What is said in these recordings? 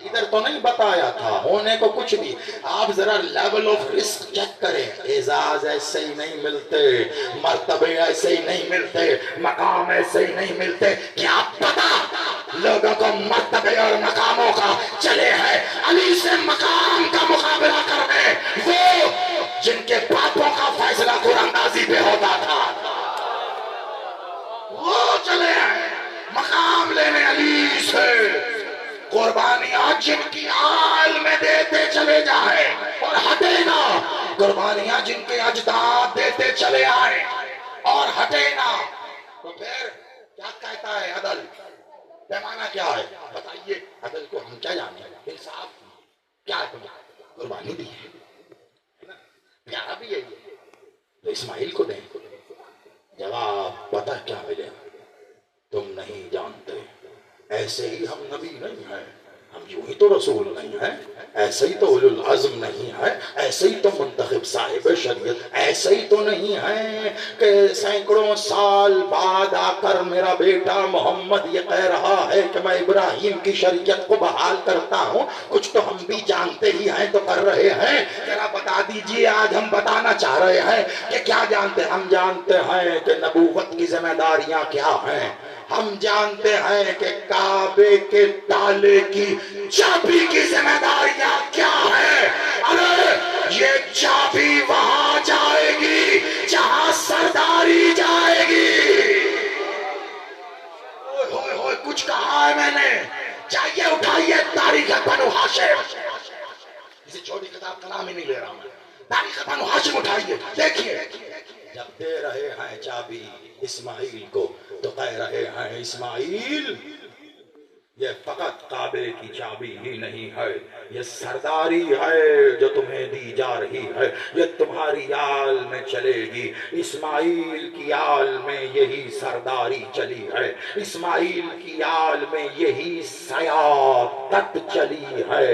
ادھر تو نہیں بتایا تھا ہونے کو کچھ بھی. آپ ذرا لیول آف رسک چیک کریں. اعزاز ایسے ہی نہیں ملتے, مرتبے ایسے ہی نہیں ملتے, مقام ایسے ہی نہیں ملتے. کیا پتا لوگوں کو مرتبے اور مقاموں کا چلے ہیں علی سے مقام کا مقابلہ کرنے, وہ جن کے باپوں کا فیصلہ قرآن اندازی پہ ہوتا تھا, وہ چلے ہیں مقام لینے علی سے. قربانیاں جن کی آل میں دیتے چلے جائیں اور ہٹے نا, قربانیاں جن کے اجداد دیتے چلے آئیں اور ہٹے نا, تو پھر کیا کہتا ہے عدل؟ پیمانہ کیا ہے بتائیے؟ عدل کو ہم کیا جانے, انصاف کیا ہے؟ قربانی بھی ہے, پیارا بھی ہے. تو اسماعیل کو دیں, جواب پتہ کیا ملے؟ تم نہیں جانتے. ایسے ہی ہم نبی نہیں ہیں, ہم یوں ہی تو رسول نہیں ہیں, ایسے ہی تو اولو العزم نہیں ہے, ایسے ہی تو منتخب صاحب شریعت, ایسے ہی تو نہیں ہیں کہ سینکڑوں سال بعد آ کر میرا بیٹا محمد یہ کہہ رہا ہے کہ میں ابراہیم کی شریعت کو بحال کرتا ہوں. کچھ تو ہم بھی جانتے ہی ہیں تو کر رہے ہیں. ذرا بتا دیجئے, آج ہم بتانا چاہ رہے ہیں کہ کیا جانتے. ہم جانتے ہیں کہ نبوت کی ذمہ داریاں کیا ہیں, ہم جانتے ہیں کہ کعبے کے تالے کی چابی کی ذمہ داریاں کیا ہے. ارے یہ چابی وہاں جائے گی جہاں سرداری جائے گی. ہوئے ہوئے کچھ کہا ہے میں نے. چاہیے اٹھائیے تاریخ بنو ہاشم, کسی چھوٹی کتاب کا نام ہی نہیں لے رہا ہوں, تاریخ بنو ہاشم اٹھائیے دیکھیے. جب دے رہے ہیں چابی اسماعیل کو تو کہہ رہے ہیں اسماعیل یہ فقط کعبے کی چابی ہی نہیں ہے, یہ سرداری ہے جو تمہیں دی جا رہی ہے, یہ تمہاری آل میں چلے گی. اسماعیل کی آل میں یہی سرداری چلی ہے, اسماعیل کی آل میں یہی سیادت چلی ہے.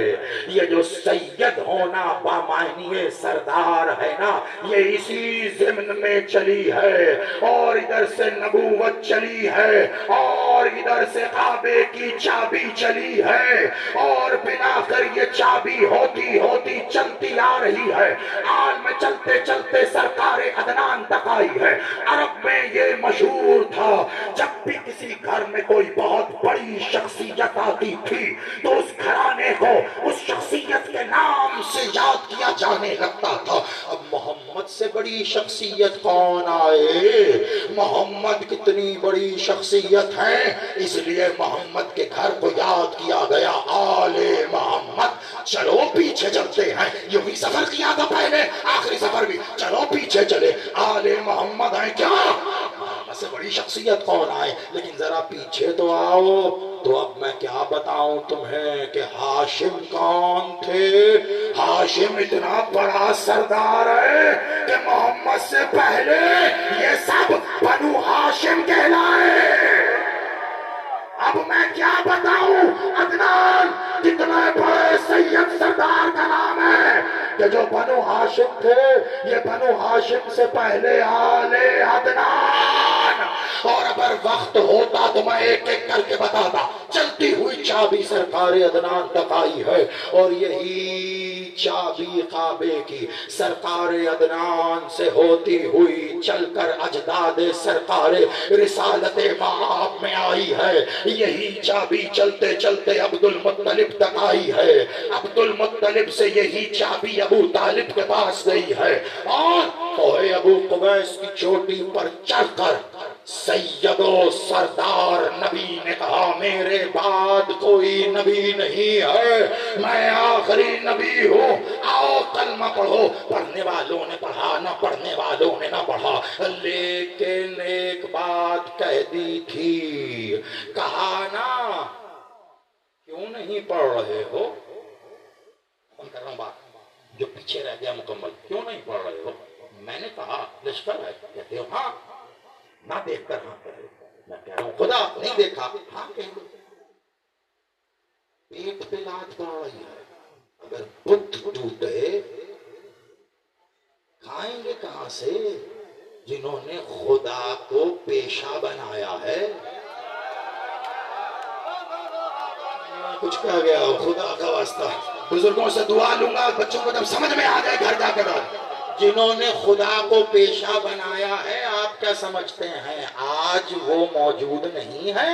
یہ جو سید ہونا بامعنی سردار ہے نا, یہ اسی ضمن میں چلی ہے, اور ادھر سے نبوت چلی ہے, اور ادھر سے کعبے کی چابی چلی ہے, اور بنا کر یہ چابی ہوتی ہوتی چلتی آ رہی ہے. آل میں چلتے چلتے سرکار عدنان تک آئی ہے. عرب میں یہ مشہور تھا, جب بھی کسی گھر میں کوئی بہت بڑی شخصیت آتی تھی تو اس گھرانے کو اس شخصیت کے نام سے یاد کیا جانے لگتا تھا. اب محمد سے بڑی شخصیت کون آئے؟ محمد کتنی بڑی شخصیت ہے, اس لیے محمد کے گھر کو یاد کیا گیا آل محمد. چلو پیچھے چلتے ہیں, یوں ہی سفر کیا تھا پہلے, آخری سفر بھی, چلو پیچھے چلے. آل محمد ہیں کیا, محمد سے بڑی شخصیت کون آئے؟ لیکن ذرا پیچھے تو آؤ. تو اب میں کیا بتاؤں تمہیں کہ ہاشم کون تھے. ہاشم اتنا بڑا سردار ہے کہ محمد سے پہلے یہ سب بنو ہاشم کہلائے. اب میں کیا بتاؤں, عدنان کتنے بڑے سید سردار کا نام ہے کہ جو بنو ہاشم تھے, یہ بنو ہاشم سے پہلے آل عدنان. اور اگر وقت ہوتا تو میں ایک ایک کر کے بتاتا. چلتی ہوئی چابی سرکار عدنان تک آئی ہے, اور یہی چابی کعبے کی سرکار عدنان سے ہوتی ہوئی چل کر اجداد سرکار رسالت مآب میں آئی ہے. یہی چابی چلتے چلتے عبد المطلب تک آئی ہے, عبد المطلب سے یہی چابی ابو طالب کے پاس گئی ہے, اور کوہ ابو قبیس کی چوٹی پر چڑھ کر سید و سردار نبی نے کہا میرے بعد کوئی نبی نہیں ہے, میں آخری نبی ہوں, آؤ کلمہ پڑھو. پڑھنے والوں نے پڑھا, نہ پڑھنے والوں نے نہ پڑھا, لیکن ایک بات کہہ دی تھی. کہا نا کیوں نہیں پڑھ رہے ہو, کون کر رہا ہوں بات جو پیچھے رہ گیا مکمل, کیوں نہیں پڑھ رہے ہو. میں نے کہا لشکر ہے, کہتے ہو ہاں, نہ دیکھ کر ہاں کہہ. میں کہہ رہا ہوں خدا نہیں دیکھا, ہاں کہہ دو. پیٹ پہ لات پڑ رہی ہے, اگر بت ٹوٹے کھائیں گے کہاں سے جنہوں نے خدا کو پیشہ بنایا ہے. کچھ کہا گیا ہو خدا کا واسطہ بزرگوں سے دعا لوں گا بچوں کو جب سمجھ میں آ جائے گھر جا کر جنہوں نے خدا کو پیشہ بنایا ہے آپ کیا سمجھتے ہیں آج وہ موجود نہیں ہے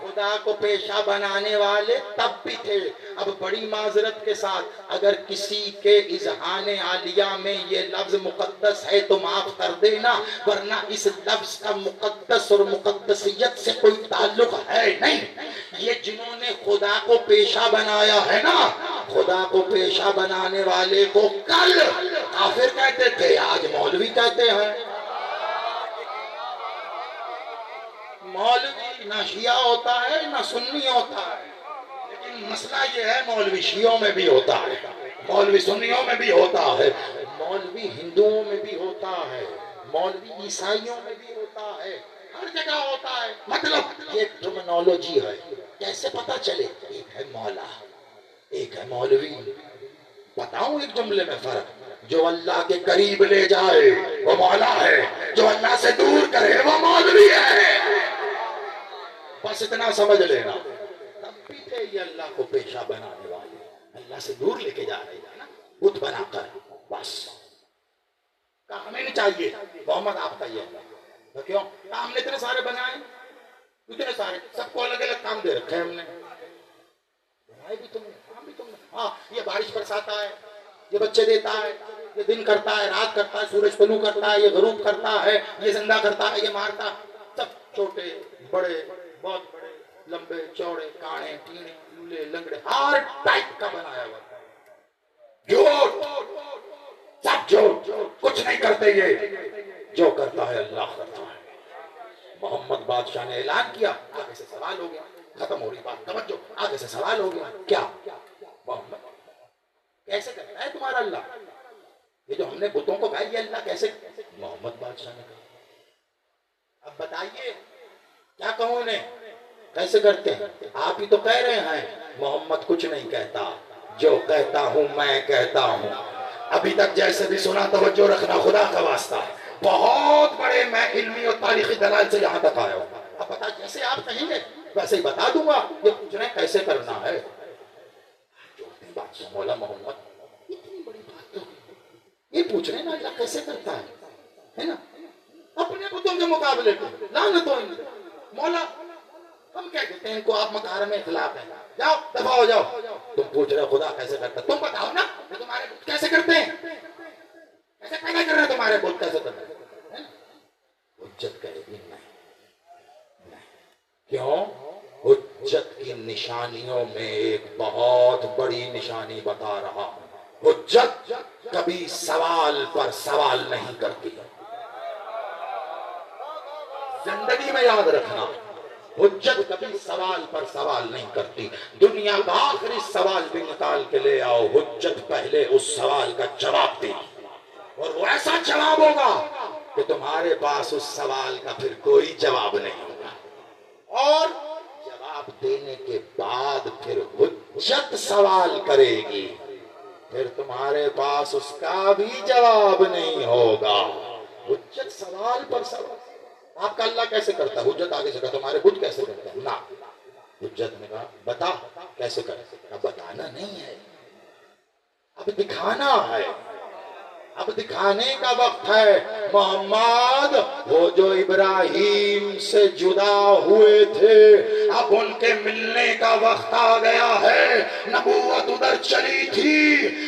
خدا کو پیشہ بنانے والے تب بھی تھے اب بڑی معذرت کے ساتھ اگر کسی کے اذہان عالیہ میں یہ لفظ مقدس ہے تو معاف کر دینا ورنہ اس لفظ کا مقدس اور مقدسیت سے کوئی تعلق ہے نہیں یہ جنہوں نے خدا کو پیشہ بنایا ہے نا خدا کو پیشہ بنانے والے کو کل کافر کہتے تھے آج مولوی کہتے ہیں مولوی نہ شیعہ ہوتا ہے نہ سنی ہوتا ہے لیکن مسئلہ یہ ہے مولوی شیعوں میں بھی ہوتا ہے مولوی سنیوں میں بھی ہوتا ہے مولوی ہندوؤں میں بھی ہوتا ہے مولوی عیسائیوں میں بھی ہوتا ہے ہر جگہ ہوتا ہے مطلب یہ ٹرمنالوجی ہے کیسے پتا چلے ایک ہے مولا ایک ہے مولوی بتاؤں ایک جملے میں فرق جو اللہ کے قریب لے جائے وہ مولا ہے جو اللہ سے دور کرے وہ مولوی ہے بس اتنا سمجھ لینا تب بھی تھے یہ اللہ کو پیشہ بنانے والے اللہ سے دور لے کے جا رہے ہیں نا بت بنا کر بس کام ہمیں نہیں چاہیے محمد آپ کا یہ کیوں کام نے اتنے سارے بنائے اتنے سارے سب کو الگ الگ کام دے رکھے ہم نے بنائے بھی تم نے کام بھی تم نے ہاں یہ بارش برساتا ہے یہ بچے دیتا ہے یہ دن کرتا ہے رات کرتا ہے سورج طلوع کرتا ہے یہ غروب کرتا ہے یہ زندہ کرتا ہے یہ مارتا سب چھوٹے بڑے بہت بڑے لمبے چوڑے کاڑے ٹینے لولے لنگڑے ہر ٹائپ کا بنایا ہوا جھوٹ سب جھوٹ کچھ نہیں کرتے یہ جو کرتا ہے اللہ کرتا ہے محمد بادشاہ نے اعلان کیا آگے سے سوال ہو گیا ختم ہو رہی بات توجہ آگے سے سوال ہو گیا کیا محمد کیسے کرتا ہے تمہارا اللہ یہ جو ہم نے بتوں کو کہا یہ اللہ کیسے محمد بادشاہ نے کہا اب بتائیے کیا کہوں انہیں کیسے کرتے ہیں آپ ہی تو کہہ رہے ہیں محمد کچھ نہیں کہتا جو کہتا ہوں میں کہتا ہوں ابھی تک جیسے بھی سنا توجہ رکھنا خدا کا واسطہ بہت بڑے میں علمی اور تاریخی دلائل سے یہاں تک آیا ہوں اب بتا جیسے آپ کہیں گے ویسے ہی بتا دوں گا یہ پوچھ رہے ہیں کیسے کرنا ہے بادشاہ مولا محمد اتنی بڑی بات یہ پوچھ رہے ہیں نا اللہ کیسے کرتا ہے نا اپنے بتوں کے مقابلے پہ لعنتوں مولا ہم کیا کہتے ہیں ان کو آپ مکارم اخلاق ہیں جاؤ دفع ہو جاؤ تم پوچھ رہے ہو خدا کیسے کرتا تم بتاؤ نا کہ تمہارے بت کیسے کرتے ہیں کیسے پیدا کر رہے ہیں تمہارے بت کیسے کرتے ہیں حجت کرے گی نہیں کیوں حجت کی نشانیوں میں ایک بہت بڑی نشانی بتا رہا ہوں حجت کبھی سوال پر سوال نہیں کرتی زندگی میں یاد رکھنا حجت کبھی سوال پر سوال نہیں کرتی دنیا کا آخری سوال بھی نکال کے لے آؤ حجت پہلے اس سوال کا جواب دے اور وہ ایسا جواب ہوگا کہ تمہارے پاس اس سوال کا پھر کوئی جواب نہیں ہوگا اور جواب دینے کے بعد پھر حجت سوال کرے گی پھر تمہارے پاس اس کا بھی جواب نہیں ہوگا حجت سوال پر سوال آپ کا اللہ کیسے کرتا ہے حجت آگے سے کہا تمہارے بت کیسے کرتا ہے نا حجت نے کہا بتا کیسے کرتا بتانا نہیں ہے اب دکھانا ہے اب دکھانے کا وقت ہے محمد وہ جو ابراہیم سے جدا ہوئے تھے اب ان کے ملنے کا وقت آ گیا ہے نبوت ادھر چلی تھی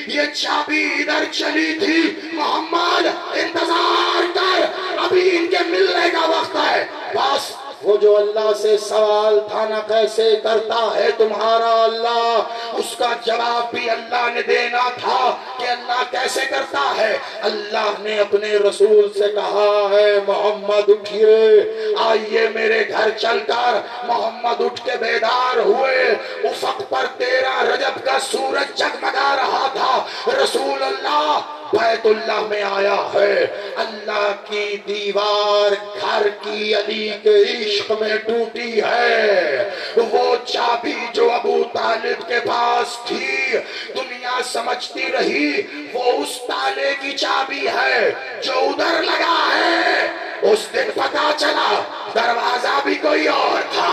یہ چابی ادھر چلی تھی محمد انتظار کر ابھی ان کے ملنے کا وقت ہے بس وہ جو اللہ سے سوال تھا نہ کیسے کرتا ہے تمہارا اللہ اس کا جواب بھی اللہ نے دینا تھا کہ اللہ کیسے کرتا ہے اللہ نے اپنے رسول سے کہا ہے محمد اٹھئے آئیے میرے گھر چل کر محمد اٹھ کے بیدار ہوئے افق پر 13 رجب کا سورج جگمگا رہا تھا رسول اللہ بیت اللہ میں آیا ہے اللہ کی دیوار گھر کی علی کے عشق میں ٹوٹی ہے وہ چابی جو ابو طالب کے پاس تھی دنیا سمجھتی رہی وہ اس تالے کی چابی ہے جو ادھر لگا ہے اس دن پتا چلا دروازہ بھی کوئی اور تھا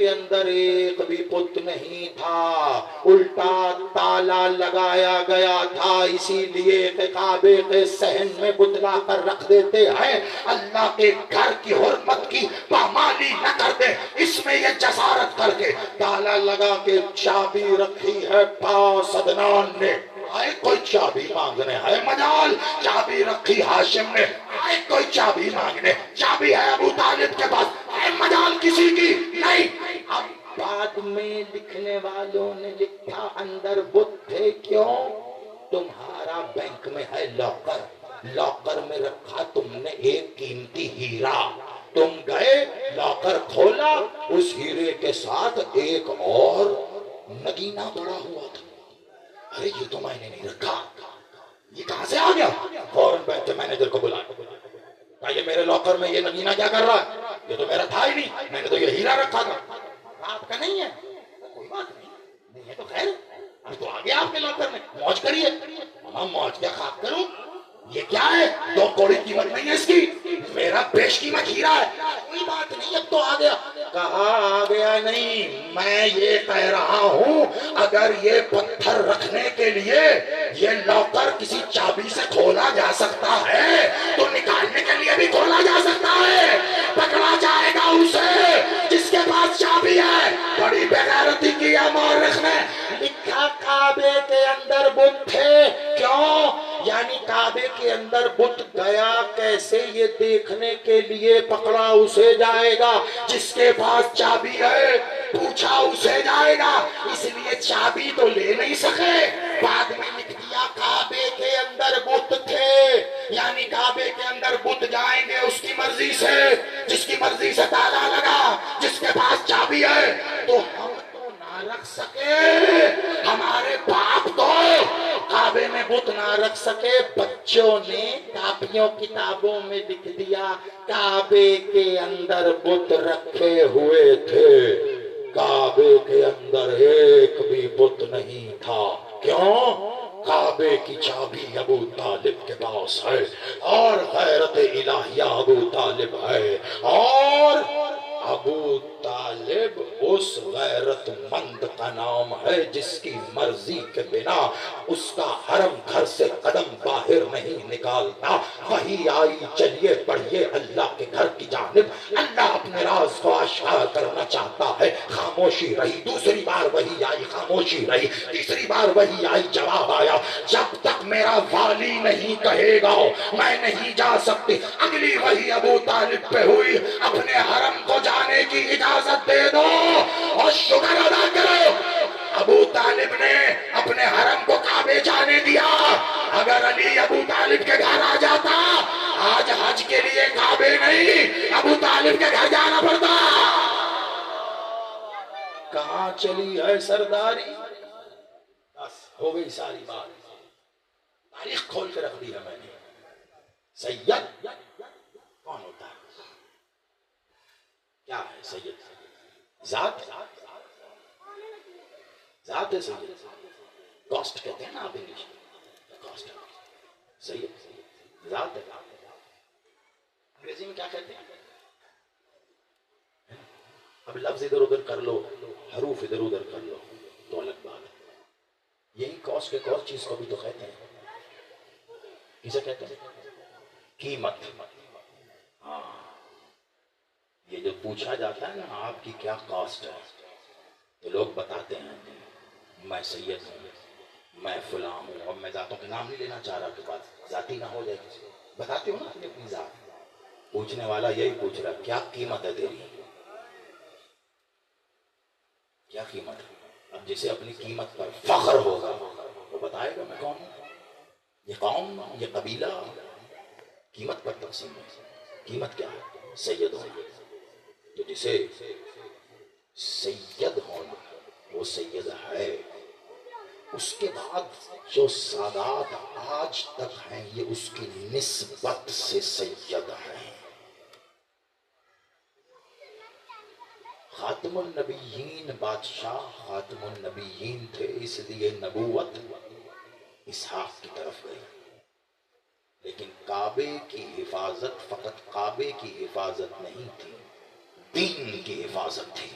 کے اندر ایک بھی بت نہیں تھا، الٹا تالا لگایا گیا تھا، اسی لیے کہ کعبے کے صحن میں بتلا کر رکھ دیتے ہیں، اللہ کے گھر کی حرمت کی پامالی نہ کر دے، اس میں یہ جسارت کر کے تالا لگا کے چابی رکھی ہے پاس عدنان نے، آئے کوئی چابی مانگنے، ہے مجال چابی رکھی ہاشم نے، آئے کوئی چابی مانگنے، چابی ہے ابو طالب کے پاس، ہے مجال کسی کی نہیں۔ اب بعد میں لکھنے والوں نے لکھا اندر بت تھے، کیوں؟ تمہارا بینک میں ہے لاکر، لاکر میں رکھا تم نے ایک قیمتی ہیرا، تم گئے لاکر کھولا، اس ہیرے کے ساتھ ایک اور نگینہ بڑا ہوا تھا، ارے یہ تو میں نے نہیں رکھا، یہ کہاں سے آ گیا؟ فوراً بینک کے مینیجر کو بلایا، کہا یہ میرے لاکر میں یہ نگینہ کیا کر رہا ہے؟ یہ تو میرا تھا ہی نہیں، میں نے تو یہ ہیرا رکھا تھا۔ آپ کا نہیں ہے، کوئی بات نہیں ہے تو خیر، اب تو آ گیا آپ کے لاکر میں، موج کریے۔ ہاں موج کیا خاک کروں، یہ کیا ہے؟ 2 کوڑی قیمت نہیں ہے اس کی، میرا بیش قیمت ہیرا ہے، کوئی بات نہیں اب تو آ گیا۔ کہا آ گیا نہیں، میں یہ کہہ رہا ہوں اگر یہ پتھر رکھنے کے لیے یہ لاکر کسی چابی سے کھولا جا سکتا ہے تو نکالنے کے لیے بھی کھولا جا سکتا ہے، پکڑا جائے گا اسے جس کے پاس چابی ہے۔ بڑی بغیرتی کی ہے مورخ نے، لکھا کعبے کے اندر بت تھے، کیوں؟ یعنی کعبے کے اندر بت گیا کیسے یہ دیکھنے کے لیے پکڑا اسے جائے گا جس کے پاس چابی ہے، پوچھا اسے جائے گا، اس لیے چابی تو لے نہیں سکے۔ بعد میں لکھ دیا کعبے کے اندر بت تھے، یعنی کعبے کے اندر بت جائیں گے اس کی مرضی سے، جس کی مرضی سے تالا لگا، جس کے پاس چابی ہے، تو ہم تو نہ رکھ سکے، ہمارے باپ تو کعبے میں بت نہ رکھ سکے، بچوں نے کاپیوں کتابوں میں لکھ دیا کعبے کے اندر بت رکھے ہوئے تھے، کعبے کے اندر ایک بھی بت نہیں تھا، کیوں؟ کعبے کی چابی ابو طالب کے پاس ہے، اور غیرت الہیہ ابو طالب ہے، اور ابو طالب اس غیرت مند کا نام ہے جس کی مرضی کے بنا اس کا حرم گھر سے قدم باہر نہیں نکالتا۔ وہی آئی، چلیے پڑھیے اللہ کے گھر کی جانب، اللہ اپنے راز کو آشکار کرنا چاہتا ہے، خاموشی رہی، دوسری بار وہی آئی، خاموشی رہی، تیسری بار وہی آئی، جواب آیا، جب تک میرا والی نہیں کہے گا میں نہیں جا سکتی۔ اگلی وہی ابو طالب پہ ہوئی، اپنے حرم کو جانے کی اجازت دے دو، اور شکر ادا کرو ابو طالب نے اپنے حرم کو کعبے جانے دیا۔ اگر علی ابو طالب کے گھر آ جاتا آج حج کے لیے کعبے نہیں ابو طالب کے گھر جانا پڑتا۔ کہاں چلی ہے سرداری؟ بس ہو گئی ساری بات، تاریخ کھول کے رکھ دی ہے میں نے۔ سید کون ہوتا ہے؟ کیا ہے سید؟ ذات، ذات ہے سید، کاسٹ کہتے ہیں نا آپ انگلش میں، کاسٹ سید ذات ہے۔ انگریزی میں کیا کہتے ہیں؟ اب لفظ ادھر ادھر کر لو، حروف ادھر ادھر کر لو تو الگ بات ہے، یہی کاسٹ ایک اور چیز کو بھی تو کہتے ہیں، کسے کہتے ہیں؟ قیمت۔ ہاں، یہ جو پوچھا جاتا ہے نا آپ کی کیا کاسٹ ہے تو لوگ بتاتے ہیں میں سید ہوں، میں فلاں ہوں، اور میں ذاتوں کے نام نہیں لینا چاہ رہا کہ بات ذاتی نہ ہو جائے کسی، بتاتے ہو نا اپنی ذات۔ پوچھنے والا یہی پوچھ رہا کیا قیمت ہے تیری، کیا قیمت ہے؟ اب جسے اپنی قیمت پر فخر ہوگا وہ بتائے گا میں کون ہوں، یہ قوم، یہ قبیلہ قیمت پر تقسیم ہے۔ قیمت کیا ہے؟ سید ہونا۔ تو جسے سید ہونا وہ سید ہے، اس کے بعد جو سادات آج تک ہیں یہ اس کی نسبت سے سید ہیں۔ خاتم النبیین بادشاہ خاتم النبیین تھے، اس لیے نبوت اسحاق کی طرف گئی، لیکن کعبے کی حفاظت فقط کعبے کی حفاظت نہیں تھی، دین کی حفاظت تھی۔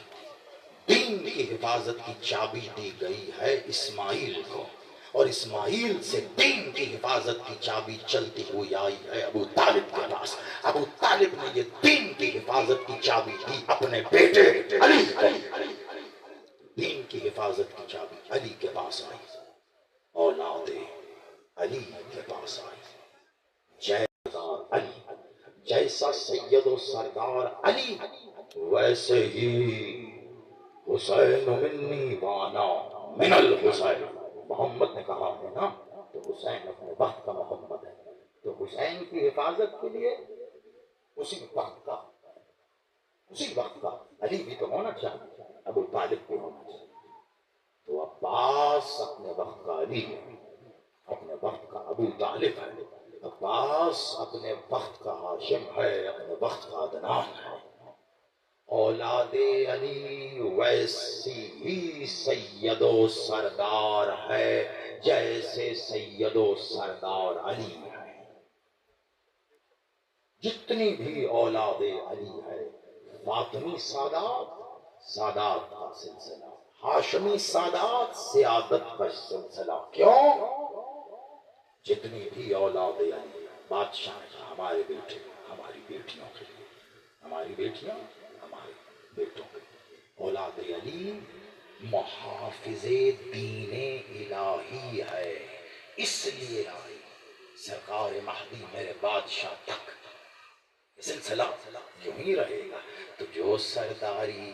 دین کی حفاظت کی چابی دی گئی ہے اسماعیل کو، اور اسماعیل سے دین کی حفاظت کی چابی چلتی ہوئی آئی ہے ابو طالب کے پاس۔ ابو طالب نے یہ دین کی حفاظت کی چابی دی اپنے بیٹے علی کو۔ دین کی حفاظت کی چابی علی کے پاس آئی، اولاد علی کے پاس آئی۔ جیسا علی، جیسا سید و سردار علی، ویسے ہی حسین منی وانا من الحسین۔ محمد نے کہا ہے نا، تو حسین اپنے وقت کا محمد ہے، تو حسین کی حفاظت کے لیے اسی وقت کا علی بھی تو ہونا چاہیے، ابو طالب بھی ہونا چاہیے۔ تو عباس اپنے وقت کا علی ہے، اپنے وقت کا ابو طالب ہے، عباس اپنے وقت کا ہاشم ہے، اپنے وقت کا عدنان ہے۔ اولاد علی ویسی ہی سید و سردار ہے جیسے سید و سردار علی ہے۔ جتنی بھی اولاد علی ہے، فاطمی سادات کا سلسلہ، ہاشمی سادات سیادت کا سلسلہ۔ کیوں؟ جتنی بھی اولاد علی بادشاہ ہمارے بیٹے، ہماری بیٹیوں کے لیے، ہماری بیٹیاں ہمارے بیٹوں کے لیے۔ اولاد علی محافظ دین الہی ہے، اس لیے آئی سرکار مہدی میرے بادشاہ تک یہ سلسلہ یوں ہی رہے گا۔ تو جو سرداری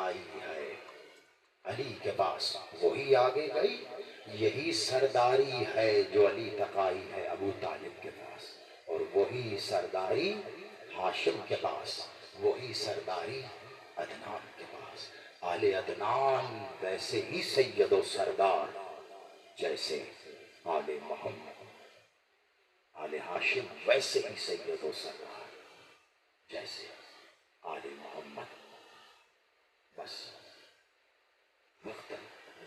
آئی ہے علی کے پاس وہی آگے گئی، یہی سرداری ہے جو علی تک آئی ہے ابو طالب کے پاس، اور وہی سرداری ہاشم کے پاس، وہی سرداری عدنان کے پاس۔ آل عدنان ویسے ہی سید و سردار جیسے آل محمد، آل ہاشم ویسے ہی سید و سردار جیسے آل محمد۔ بس وقت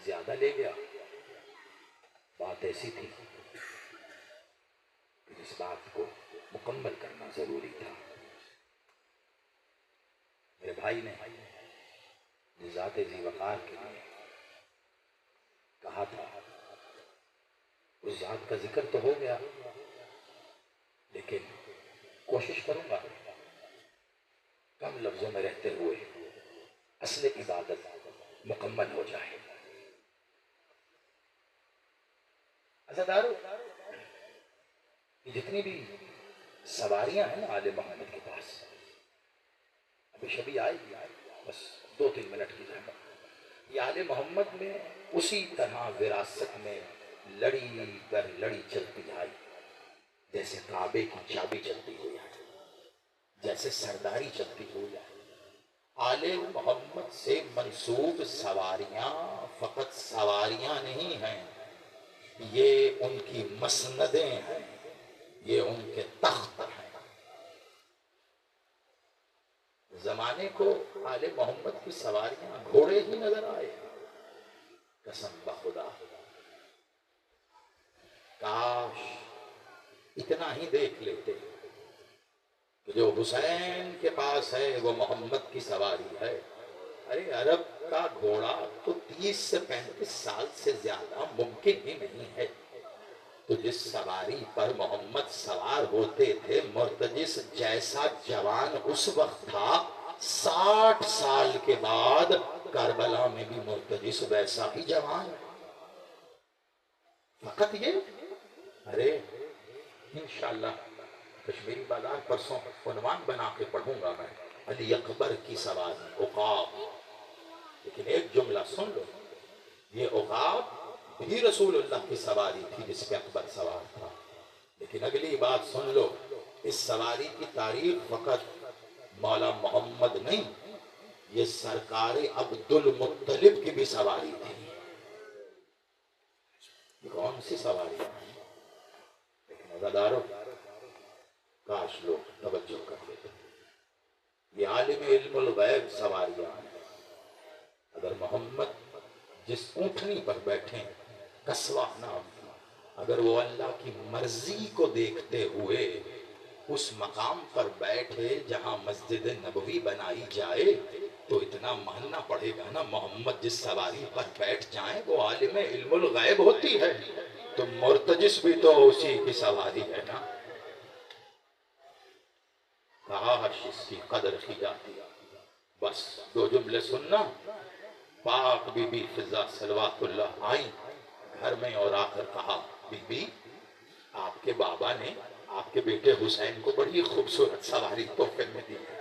زیادہ لے گیا، بات ایسی تھی کہ اس بات کو مکمل کرنا ضروری تھا۔ میرے بھائی نے ذات ذی وقار کے لیے کہا تھا، اس ذات کا ذکر تو ہو گیا، لیکن کوشش کروں گا کم لفظوں میں رہتے ہوئے اصل عبادت مکمل ہو جائے۔ عزادارو، جتنی بھی سواریاں ہیں نا آل محمد کے پاس، ابھی شبی آئے گی، بس 2-3 منٹ کی زحمت۔ یہ آل محمد میں اسی طرح وراثت میں لڑی در لڑی چلتی آئی، جیسے کعبے کی چابی چلتی ہوئی آئی، جیسے سرداری چلتی ہوئی آئی۔ آل محمد سے منسوب سواریاں فقط سواریاں نہیں ہیں، یہ ان کی مسندیں ہیں، یہ ان کے تخت ہیں۔ زمانے کو آل محمد کی سواریاں گھوڑے ہی نظر آئے، قسم بخدا کاش اتنا ہی دیکھ لیتے کہ جو حسین کے پاس ہے وہ محمد کی سواری ہے۔ ارے عرب کا گھوڑا تو 30 سے 35 سال سے زیادہ ممکن ہی نہیں ہے، تو جس سواری پر محمد سوار ہوتے تھے، مرتجس جیسا جوان اس وقت تھا، 60 سال کے بعد کربلا میں بھی مرتجس ویسا ہی جوان ہے۔ فقط یہ، ارے انشاءاللہ کشمیری بازار پرسوں عنوان بنا کے پڑھوں گا میں، علی اکبر کی سواری عقاب۔ لیکن ایک جملہ سن لو، یہ عقاب بھی رسول اللہ کی سواری تھی جس پہ اکبر سوار تھا، لیکن اگلی بات سن لو، اس سواری کی تاریخ فقط مولا محمد نہیں، یہ سرکار عبد المطلب کی بھی سواری تھی۔ یہ کون سی سواری ہے؟ لیکن عزادارو، کاش لوگ توجہ کر لیتے، یہ عالم علم الغیب سواریاں ہیں۔ اگر محمد جس اونٹنی پر بیٹھیں، کسوہ نام تھا، اگر وہ اللہ کی مرضی کو دیکھتے ہوئے اس مقام پر بیٹھے جہاں مسجد نبوی بنائی جائے تو اتنا ماننا پڑے گا نا، محمد جس سواری پر بیٹھ جائیں وہ عالم علم الغیب ہوتی ہے، تو مرتجس بھی تو اسی کی سواری ہے نا۔ کاش اس کی قدر کی جاتی۔ بس دو جملے سننا۔ پاک بی بی فضا صلوات اللہ آئیں گھر میں اور آ کر کہا، بی بی آپ کے بابا نے آپ کے بیٹے حسین کو بڑی خوبصورت سواری تحفے میں دی ہے۔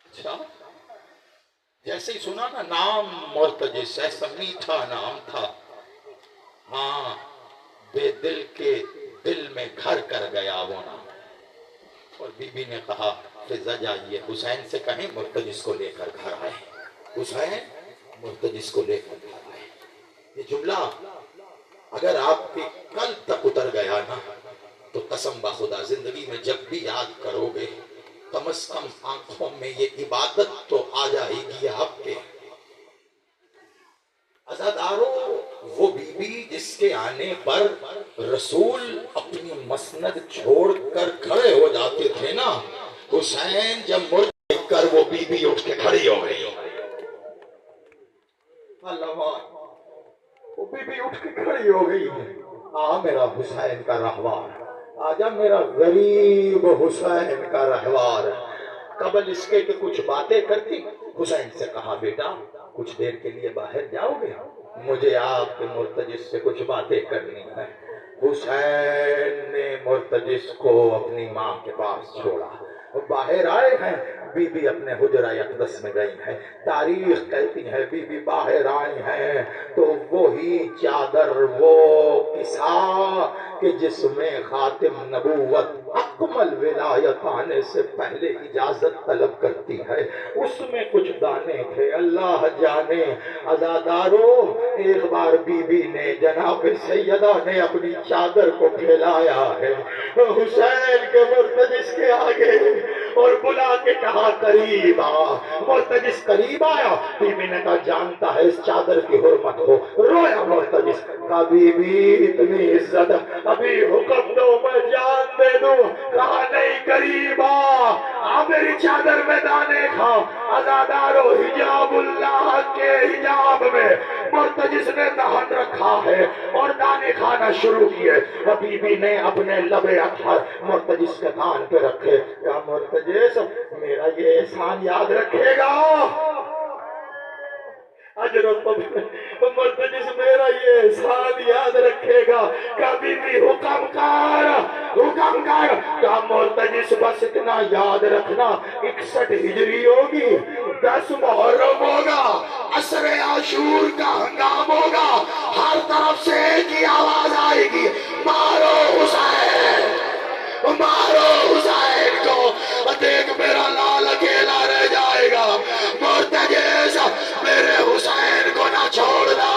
اچھا، جیسے ہی سنا نا نام مرتجس، ایسا میٹھا نام تھا، ہاں بے دل کے دل میں گھر کر گیا وہ نام۔ اور بی بی نے کہا فضا جائیے حسین سے کہیں مرتجس کو لے کر گھر آئے، حسین مرتجس کو لے کر گھر آئے۔ یہ جملہ اگر آپ کے کل تک اتر گیا نا تو قسم بخدا زندگی میں جب بھی یاد کرو گے کم از کم آنکھوں میں یہ عبادت تو آ جائے گی آپ کے۔ عزادارو، وہ بی بی جس کے آنے پر رسول اپنی مسند چھوڑ کر کھڑے ہو جاتے تھے نا، حسین جب مڑ دیکھ کر وہ بی بی اٹھ کے کھڑی ہو گئی۔ اللہ، وہ بی بی اٹھ کے کھڑی ہو گئی۔ آ میرا حسین کا رہوار، آجا میرا غریب حسین کا رہوار۔ قبل اس کے کہ کچھ باتیں کرتی، حسین سے کہا بیٹا کچھ دیر کے لیے باہر جاؤ گے؟ مجھے آپ کے مرتجس سے کچھ باتیں کرنی ہے۔ حسین نے مرتجس کو اپنی ماں کے پاس چھوڑا، وہ باہر آئے ہیں، بی بی اپنے حجرہ اقدس میں گئی ہے۔ تاریخ کہتی ہے بی بی باہر آئی ہیں تو وہی چادر، وہ کسا کہ جس میں خاتم نبوت اکمل ولایت آنے سے پہلے اجازت طلب کرتی ہے، اس میں کچھ دانے تھے اللہ جانے۔ عزادارو، ایک بار بی بی نے جناب سیدہ نے اپنی چادر کو پھیلایا ہے حسین کے مرتجس کے آگے اور بلا کے کہا قریب آ۔ مرتجس قریب آیا، بی بی نے کہا جانتا ہے اس چادر کی حرمت ہو۔ رویا مرتجس، کہا بی بی اتنی عزت، ابھی حکم دو میں جان دے دوں۔ کہا نہیں، قریب آ میری چادر میں دانے کھا۔ عزادارو، حجاب اللہ کے حجاب میں مرتجس نے دہن رکھا ہے اور دانے کھانا شروع کیے۔ بی بی نے اپنے لب اطہر مرتجس کے کان پہ رکھے، کہا مرتجس میرا یہ احسان یاد رکھے گا؟ اجر و مرتجس میرا یہ احسان یاد رکھے گا؟ کبھی بھی حکم کر، حکم کر۔ کہا مرتجس بس اتنا یاد رکھنا 61 ہجری ہوگی، 10 محرم ہوگا، عصر عاشور کا ہنگام ہوگا، ہر طرف سے ایک ہی آواز آئے گی، مارو حسین، مارو حسین کو، دیکھ میرا لال اکیلا رہ جائے گا۔ مرتجس میرے حسین کو نہ چھوڑنا،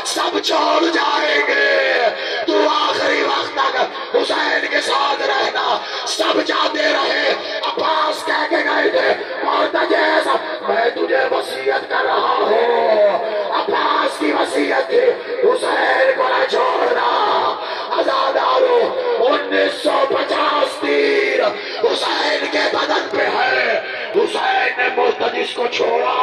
سب چھوڑ جائیں گے، تو آخری وقت تک حسین کے ساتھ رہنا۔ سب جاتے رہے، عباس کہہ کے گئے تھے مرتجس میں تجھے وصیت کر رہا ہوں، عباس کی وصیت تھی حسین کو نہ چھوڑنا۔ عزادارو، 1950 تیر حسین کے بدن پہ ہے، حسین نے مرتجس کو چھوڑا،